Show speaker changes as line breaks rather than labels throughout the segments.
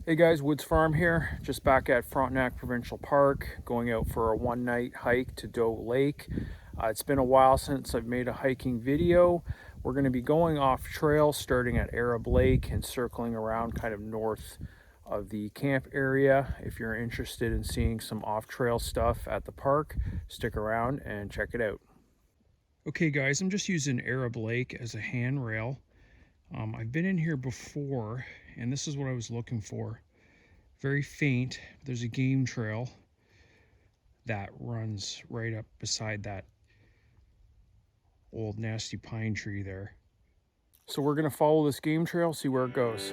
Hey guys, Woods Farm here, just back at Frontenac Provincial Park, going out for a one-night hike to Doe Lake. It's been a while since I've made a hiking video. We're going to be going off trail starting at Arab Lake and circling around kind of north of the camp area. If you're interested in seeing some off-trail stuff at the park, stick around and check it out. Okay guys, I'm just using Arab Lake as a handrail. I've been in here before, and this is what I was looking for. Very faint. There's a game trail that runs right up beside that old nasty pine tree there. So we're gonna follow this game trail, see where it goes.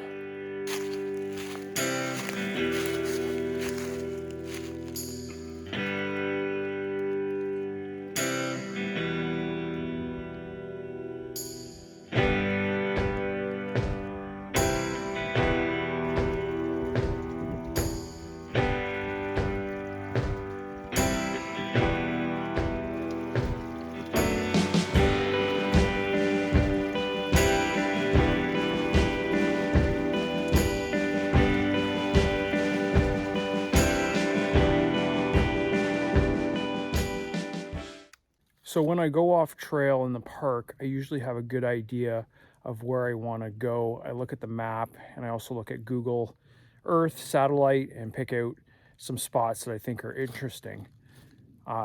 So when I go off trail in the park, I usually have a good idea of where I want to go. I look at the map and I also look at Google Earth, satellite, and pick out some spots that I think are interesting.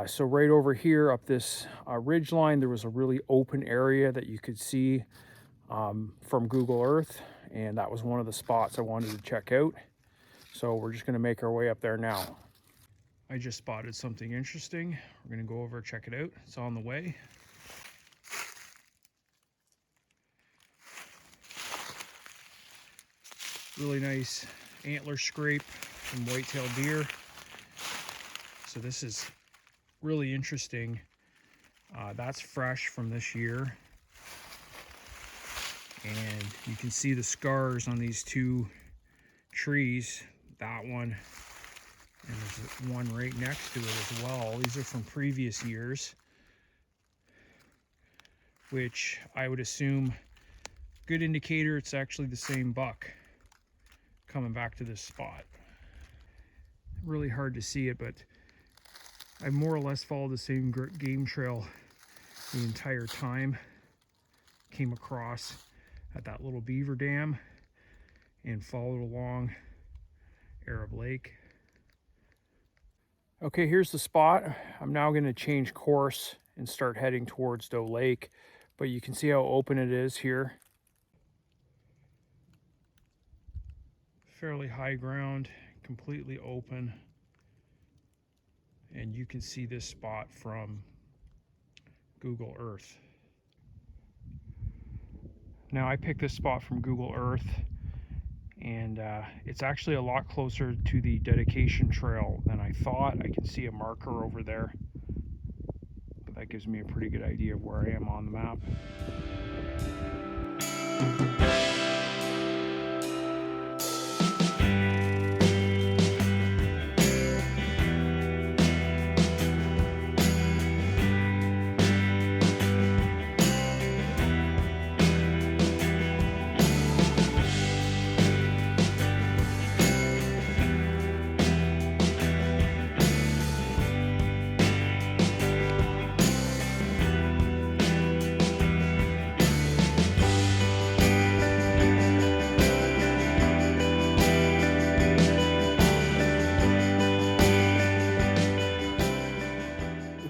So right over here up this ridge line, there was a really open area that you could see from Google Earth, and that was one of the spots I wanted to check out. So we're just going to make our way up there now. I just spotted something interesting. We're going to go over, check it out. It's on the way. Really nice antler scrape from white-tailed deer. So this is really interesting. That's fresh from this year. And you can see the scars on these two trees. That one, and there's one right next to it as well. These are from previous years, which I would assume, good indicator it's actually the same buck coming back to this spot. Really hard to see it, but I more or less followed the same game trail the entire time. Came across at that little beaver dam and followed along Arab Lake. Okay, here's the spot. I'm now going to change course and start heading towards Doe Lake, but you can see how open it is here. Fairly high ground, completely open, and you can see this spot from Google Earth. Now I picked this spot from Google Earth, and it's actually a lot closer to the dedication trail than I thought. I can see a marker over there, but that gives me a pretty good idea of where I am on the map.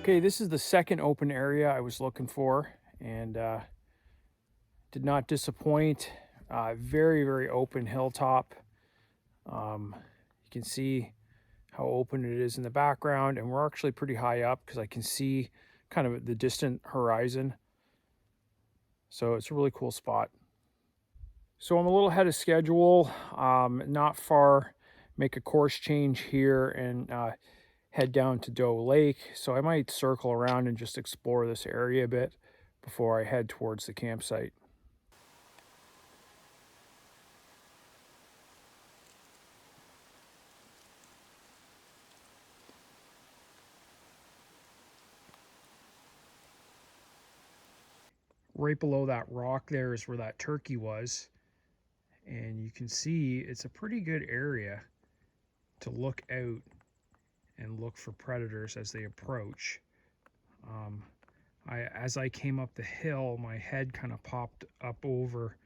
Okay, this is the second open area I was looking for, and did not disappoint. Very, very open hilltop. You can see how open it is in the background, and we're actually pretty high up because I can see kind of the distant horizon. So it's a really cool spot. So I'm a little ahead of schedule, not far. Make a course change here and head down to Doe Lake. So I might circle around and just explore this area a bit before I head towards the campsite. Right below that rock there is where that turkey was. and you can see it's a pretty good area to look out and look for predators as they approach. As I came up the hill, my head kind of popped up over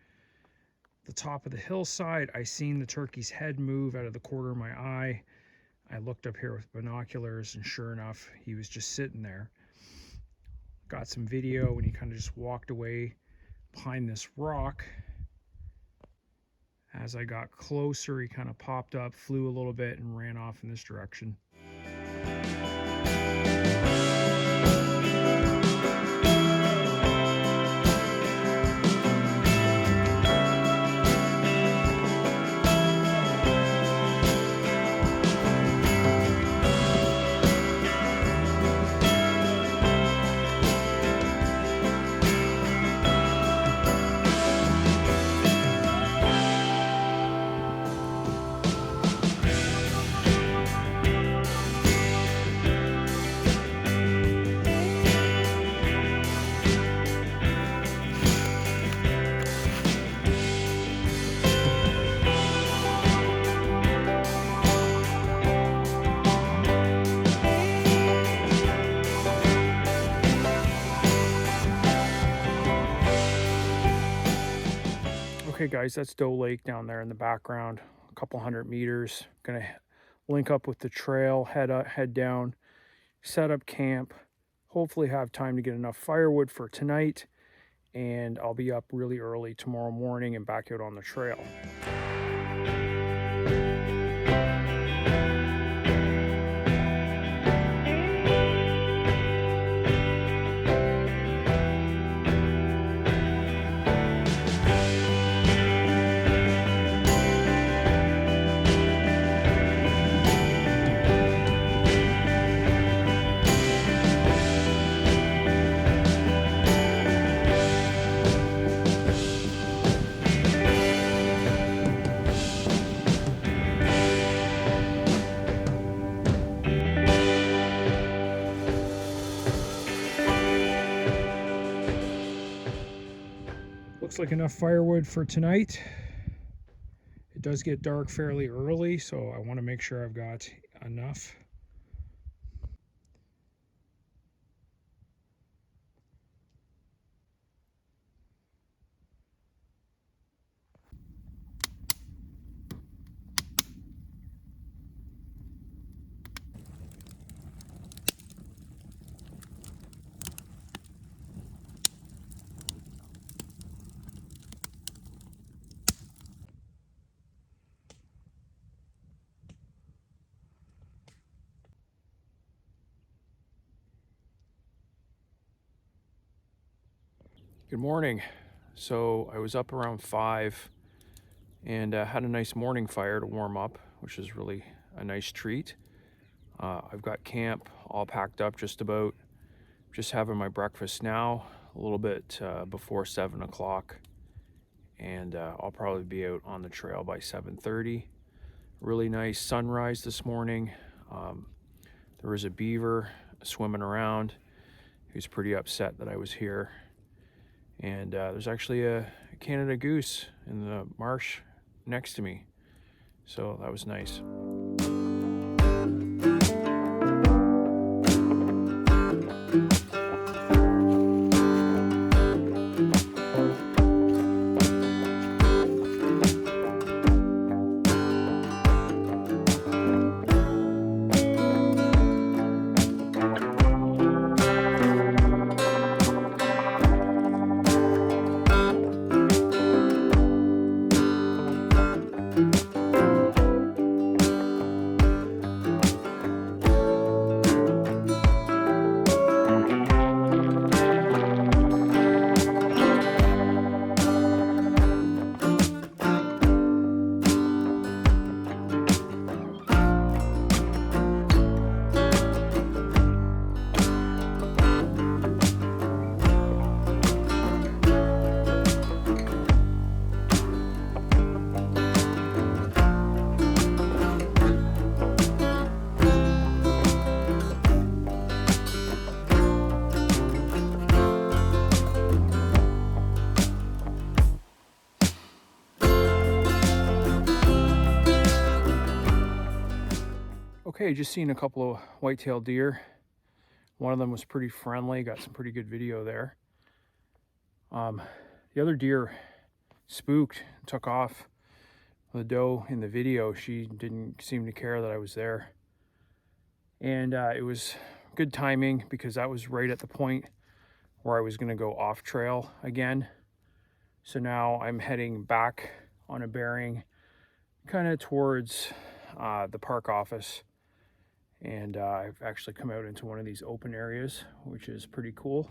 the top of the hillside. I seen the turkey's head move out of the corner of my eye. I looked up here with binoculars, and sure enough, he was just sitting there. Got some video, and he kind of just walked away behind this rock. As I got closer, he kind of popped up, flew a little bit, and ran off in this direction. Okay guys, that's Doe Lake down there in the background, a couple 100 meters. Gonna link up with the trail, head down, set up camp, hopefully have time to get enough firewood for tonight, and I'll be up really early tomorrow morning and back out on the trail. Looks like enough firewood for tonight. It does get dark fairly early, so I want to make sure I've got enough. Good morning. So I was up around 5 and had a nice morning fire to warm up, which is really a nice treat. I've got camp all packed up just about. Just having my breakfast now, a little bit before 7 o'clock. And I'll probably be out on the trail by 7:30. Really nice sunrise this morning. There was a beaver swimming around. He was pretty upset that I was here. And there's actually a Canada goose in the marsh next to me. So that was nice. Okay, just seen a couple of white-tailed deer. One of them was pretty friendly, got some pretty good video there. The other deer spooked, took off. The doe in the video, she didn't seem to care that I was there. And it was good timing because that was right at the point where I was going to go off trail again. So now I'm heading back on a bearing kind of towards the park office. And I've actually come out into one of these open areas, which is pretty cool.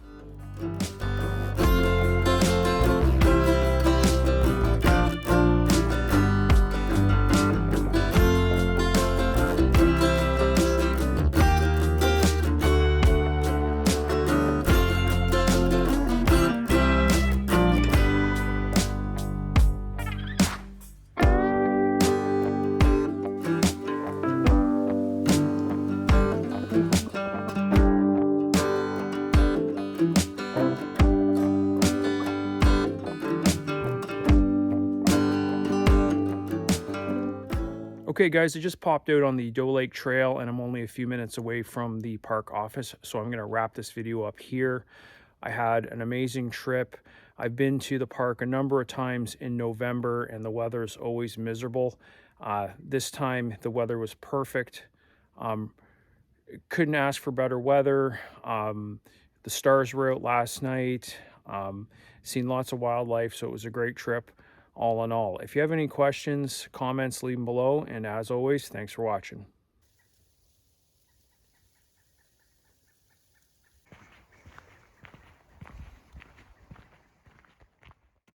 Okay guys, I just popped out on the Doe Lake Trail and I'm only a few minutes away from the park office, so I'm going to wrap this video up here. I had an amazing trip. I've been to the park a number of times in November and the weather is always miserable. This time the weather was perfect. Couldn't ask for better weather. The stars were out last night. Seen lots of wildlife, so it was a great trip. All in all, if you have any questions, comments, leave them below. And as always, thanks for watching.